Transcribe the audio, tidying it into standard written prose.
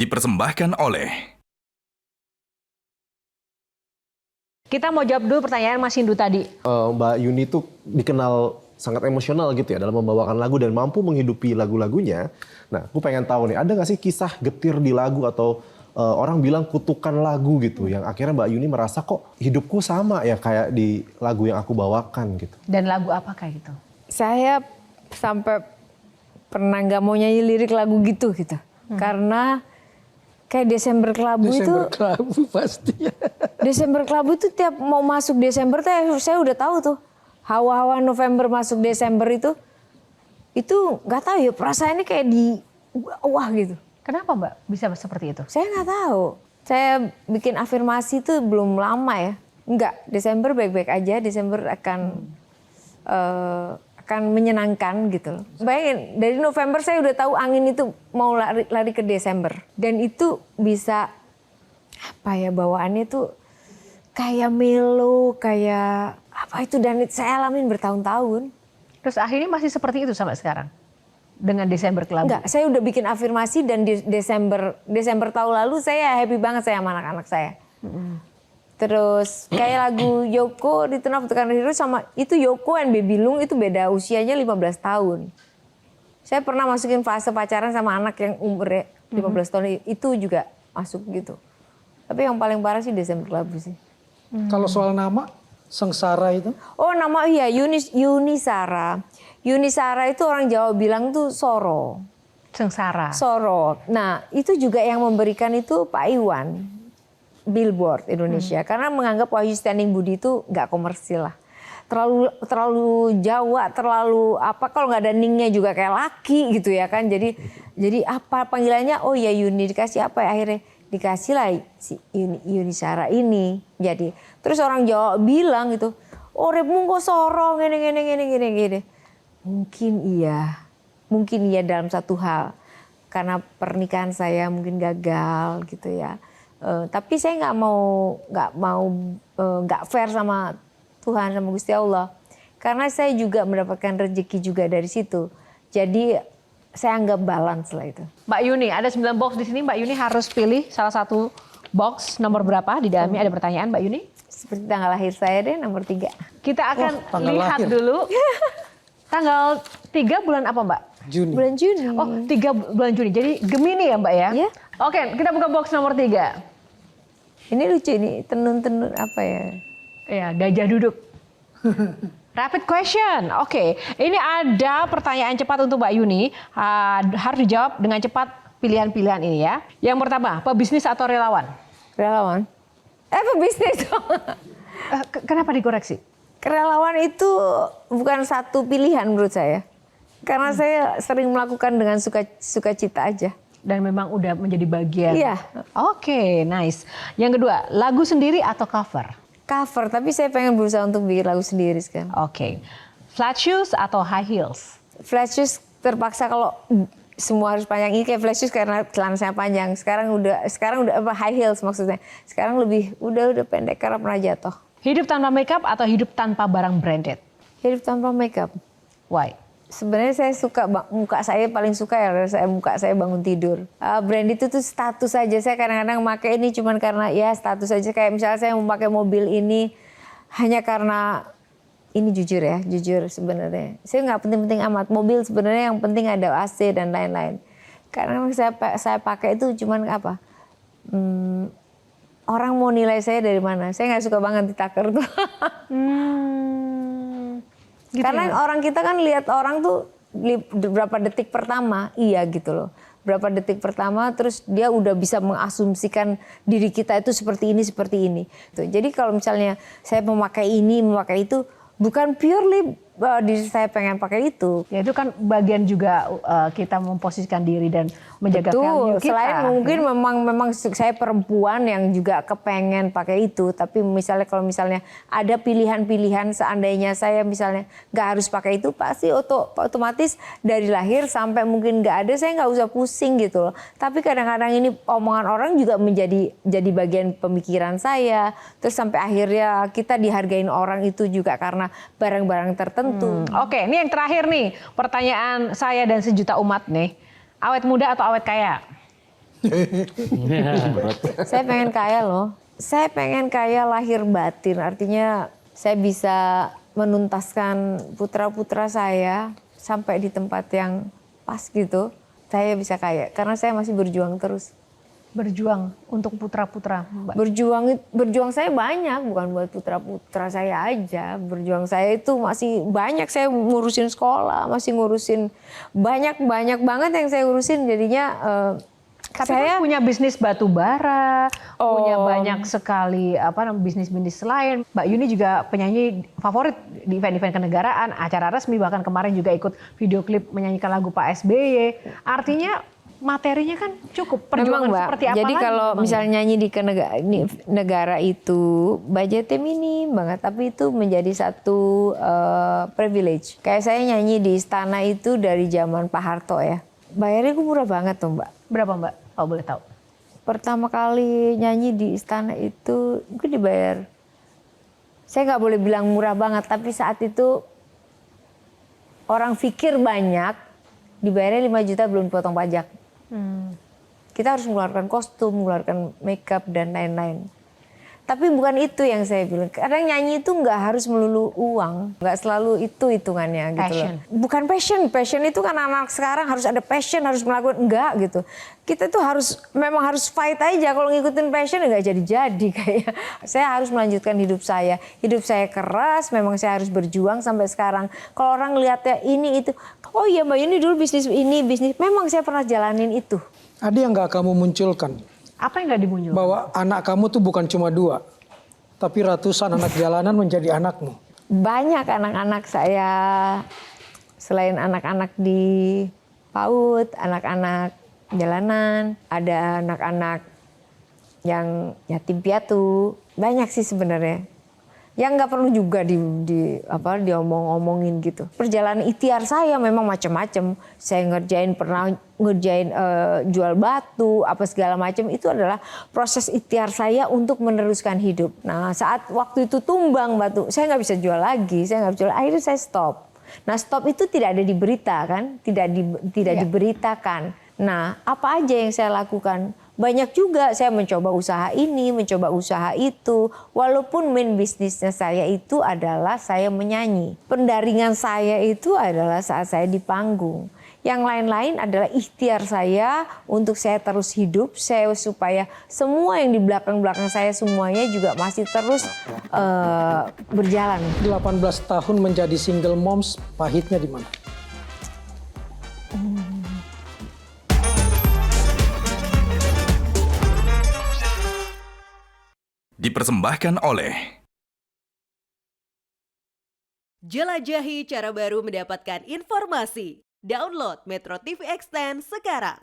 dipersembahkan oleh... Kita mau jawab dulu pertanyaan Mas Hindu tadi. Mbak Yuni tuh dikenal sangat emosional gitu ya dalam membawakan lagu dan mampu menghidupi lagu-lagunya. Nah, aku pengen tahu nih, ada nggak sih kisah getir di lagu atau orang bilang kutukan lagu gitu yang akhirnya Mbak Yuni merasa kok hidupku sama ya kayak di lagu yang aku bawakan gitu. Dan lagu apa kayak gitu? Saya sampai pernah nggak mau nyanyi lirik lagu gitu. Karena kayak Desember Kelabu itu. Desember Kelabu pasti. Desember Kelabu itu tiap mau masuk Desember tuh saya udah tahu tuh. Hawa-hawa November masuk Desember itu nggak tahu ya perasaannya kayak di wah gitu. Kenapa Mbak bisa seperti itu? Saya nggak tahu. Saya bikin afirmasi itu belum lama ya. Enggak, Desember baik-baik aja. Desember akan menyenangkan gitu loh. Bayangin, dari November saya udah tahu angin itu mau lari ke Desember. Dan itu bisa, apa ya, bawaannya tuh kayak melo, kayak apa itu. Dan saya alamin bertahun-tahun. Terus akhirnya masih seperti itu sampai sekarang? Dengan Desember Kelabu? Enggak, saya udah bikin afirmasi dan di Desember tahun lalu saya happy banget saya sama anak-anak saya. Terus kayak lagu Yoko di Turn Up the Country Road sama itu Yoko and Baby Lung itu beda usianya 15 tahun. Saya pernah masukin fase pacaran sama anak yang umurnya 15 tahun itu juga masuk gitu. Tapi yang paling parah sih Desember Kelabu sih. Kalau soal nama, Sengsara itu? Oh nama iya Yunisara. Yunisara itu orang Jawa bilang tuh Soro. Sengsara. Soro. Nah itu juga yang memberikan itu Pak Iwan. Billboard Indonesia karena menganggap Wahyu Standing Budi itu nggak komersil lah, terlalu Jawa, terlalu apa, kalau nggak ada ningnya juga kayak laki gitu ya kan, jadi apa panggilannya, oh ya Yuni, dikasih apa ya, akhirnya dikasih lah si Yunisara ini. Jadi terus orang Jawa bilang gitu, oh repmu kok Soro gini. Mungkin iya dalam satu hal, karena pernikahan saya mungkin gagal gitu ya. Tapi saya nggak fair sama Tuhan, sama Gusti Allah, karena saya juga mendapatkan rezeki juga dari situ. Jadi saya anggap balance lah itu. Mbak Yuni, ada 9 box di sini. Mbak Yuni harus pilih salah satu box nomor berapa. Di dalamnya ada pertanyaan, Mbak Yuni. Seperti tanggal lahir saya deh, nomor 3. Kita akan lihat lahir. dulu. Tanggal 3 bulan apa Mbak? Juni. Bulan Juni. Oh 3 bulan Juni, jadi Gemini ya Mbak ya? Iya. Oke, kita buka box nomor 3. Ini lucu ini, tenun-tenun apa ya? Ya, gajah duduk. Rapid question. Oke, ini ada pertanyaan cepat untuk Mbak Yuni. Harus dijawab dengan cepat pilihan-pilihan ini ya. Yang pertama, pebisnis atau relawan? Relawan. Pebisnis dong. Kenapa dikoreksi? Relawan itu bukan satu pilihan menurut saya. Karena saya sering melakukan dengan sukacita aja. Dan memang udah menjadi bagian. Iya. Oke, nice. Yang kedua, lagu sendiri atau cover? Cover, tapi saya pengen berusaha untuk bikin lagu sendiri sekarang. Oke. Flat shoes atau high heels? Flat shoes terpaksa kalau semua harus panjang, ini kayak flat shoes karena celana saya panjang. Sekarang udah apa, high heels maksudnya. Sekarang lebih udah pendek karena pernah jatuh. Hidup tanpa makeup atau hidup tanpa barang branded? Hidup tanpa makeup. Why? Sebenarnya saya suka, muka saya paling suka ya muka saya bangun tidur. Brand itu tuh status aja. Saya kadang-kadang pakai ini cuman karena ya status aja. Kayak misalnya saya mau pakai mobil ini hanya karena ini jujur sebenarnya. Saya nggak penting-penting amat. Mobil sebenarnya yang penting ada AC dan lain-lain. Karena saya pakai itu cuman apa? Orang mau nilai saya dari mana? Saya nggak suka banget ditaker tuh. Gitu karena ya? orang kita kan lihat orang tuh berapa detik pertama, iya gitu loh. Berapa detik pertama terus dia udah bisa mengasumsikan diri kita itu seperti ini. Tuh. Jadi kalau misalnya saya memakai ini, memakai itu, bukan purely diri saya pengen pakai itu. Ya itu kan bagian juga kita memposisikan diri dan menjaga value kita. Selain mungkin memang saya perempuan yang juga kepengen pakai itu, tapi kalau misalnya ada pilihan-pilihan seandainya saya misalnya nggak harus pakai itu, pasti otomatis dari lahir sampai mungkin nggak ada saya nggak usah pusing gitu loh. Tapi kadang-kadang ini omongan orang juga jadi bagian pemikiran saya, terus sampai akhirnya kita dihargain orang itu juga karena barang-barang tertentu. Oke, ini yang terakhir nih, pertanyaan saya dan sejuta umat nih. Awet muda atau awet kaya? Saya pengen kaya loh. Saya pengen kaya lahir batin. Artinya saya bisa menuntaskan putra-putra saya sampai di tempat yang pas gitu. Saya bisa kaya karena saya masih berjuang terus. Berjuang untuk putra-putra, Mbak. Berjuang saya banyak, bukan buat putra-putra saya aja. Berjuang saya itu masih banyak, saya ngurusin sekolah, masih ngurusin banyak banget yang saya urusin. Jadinya Tapi saya kan punya bisnis batu bara, punya banyak sekali bisnis-bisnis lain. Mbak Yuni juga penyanyi favorit di event-event kenegaraan, acara resmi, bahkan kemarin juga ikut video klip menyanyikan lagu Pak SBY. Artinya materinya kan cukup. Perjuangan memang, Mbak. seperti apa Jadi lagi, kalau memang? misalnya nyanyi di negara itu budgetnya minim banget, tapi itu menjadi satu privilege. Kayak saya nyanyi di istana itu dari zaman Pak Harto ya. Bayarnya gue murah banget tuh, Mbak. Berapa, Mbak? Kalau boleh tahu. Pertama kali nyanyi di istana itu gue dibayar. Saya nggak boleh bilang murah banget, tapi saat itu orang pikir banyak, dibayarnya 5 juta belum potong pajak. Kita harus mengeluarkan kostum, mengeluarkan makeup dan lain-lain. Tapi bukan itu yang saya bilang. Kadang nyanyi itu nggak harus melulu uang, nggak selalu itu hitungannya gitu loh. Passion. Bukan passion itu kan anak sekarang harus ada passion, harus melakukan enggak gitu. Kita tuh memang harus fight aja. Kalau ngikutin passion nggak jadi-jadi kayak. Saya harus melanjutkan hidup saya. Hidup saya keras, memang saya harus berjuang sampai sekarang. Kalau orang lihatnya ini itu, oh iya Mbak Yuni dulu bisnis ini, bisnis. Memang saya pernah jalanin itu. Ada yang nggak kamu munculkan? Apa yang nggak dimunculkan? Bahwa anak kamu tuh bukan cuma 2, tapi ratusan anak jalanan menjadi anakmu. Banyak anak-anak saya, selain anak-anak di PAUD, anak-anak jalanan, ada anak-anak yang yatim piatu, banyak sih sebenarnya. Yang nggak perlu juga diomong-omongin gitu. Perjalanan ikhtiar saya memang macam-macam. Saya pernah ngerjain jual batu, apa segala macam. Itu adalah proses ikhtiar saya untuk meneruskan hidup. Nah saat waktu itu tumbang batu, saya nggak bisa jual lagi. Akhirnya saya stop. Nah stop itu tidak ada di berita kan, tidak diberitakan. Nah apa aja yang saya lakukan? Banyak juga saya mencoba usaha ini, mencoba usaha itu. Walaupun main bisnisnya saya itu adalah saya menyanyi. Pendaringan saya itu adalah saat saya di panggung. Yang lain-lain adalah ikhtiar saya untuk saya terus hidup. Supaya semua yang di belakang-belakang saya semuanya juga masih terus berjalan. 18 tahun menjadi single moms, pahitnya di mana? Dipersembahkan oleh Jelajahi cara baru mendapatkan informasi. Download Metro TV Extend sekarang.